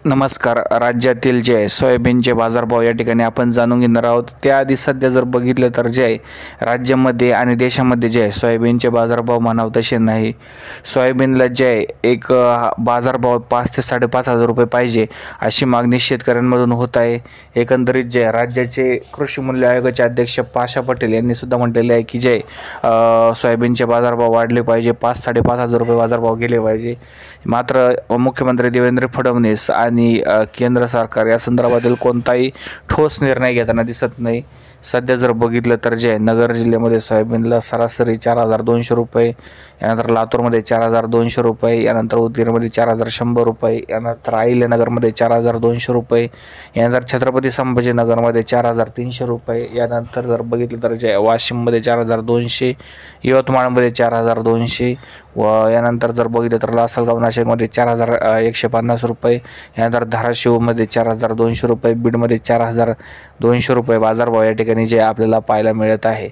नमस्कार. राज्यातील जे सोयाबीनचे बाजारभाव या ठिकाणी आपण जाणून घेणार आहोत. त्याआधी सध्या जर बघितलं तर जे आहे राज्यामध्ये आणि देशामध्ये जे आहे सोयाबीनचे बाजारभाव म्हणावं तसे नाही. सोयाबीनला जे आहे एक बाजारभाव 5 ते 5,500 रुपये पाहिजे अशी मागणी शेतकऱ्यांमधून होत आहे. एकंदरीत जे राज्याचे कृषी मूल्य आयोगाचे अध्यक्ष पाशा पटेल यांनी सुद्धा म्हटलेले आहे की जे सोयाबीनचे बाजारभाव वाढले पाहिजे, 5,000-5,500 रुपये बाजारभाव गेले पाहिजे. मात्र मुख्यमंत्री देवेंद्र फडणवीस आणि केंद्र सरकार या संदर्भातील कोणताही ठोस निर्णय घेताना दिसत नाही. सध्या जर बघितलं तर जे नगर जिल्ह्यामध्ये सोयाबीनला सरासरी 4,200 रुपये, यानंतर लातूरमध्ये 4,200 रुपये, यानंतर उदगीरमध्ये 4,100 रुपये, यानंतर अहिल्यानगरमध्ये 4,200 रुपये, यानंतर छत्रपती संभाजीनगरमध्ये 4,300 रुपये, यानंतर जर बघितलं तर जे वाशिममध्ये 4,200, यवतमाळमध्ये 4,200 व यानंतर जर बघितलं तर लासलगाव नाशिकमध्ये 4,150 रुपये, यानंतर धाराशिवमध्ये 4,200 रुपये, बीडमध्ये 4,200 रुपये बाजारभाव या ठिकाणी जे आपल्याला पाहायला मिळत आहे.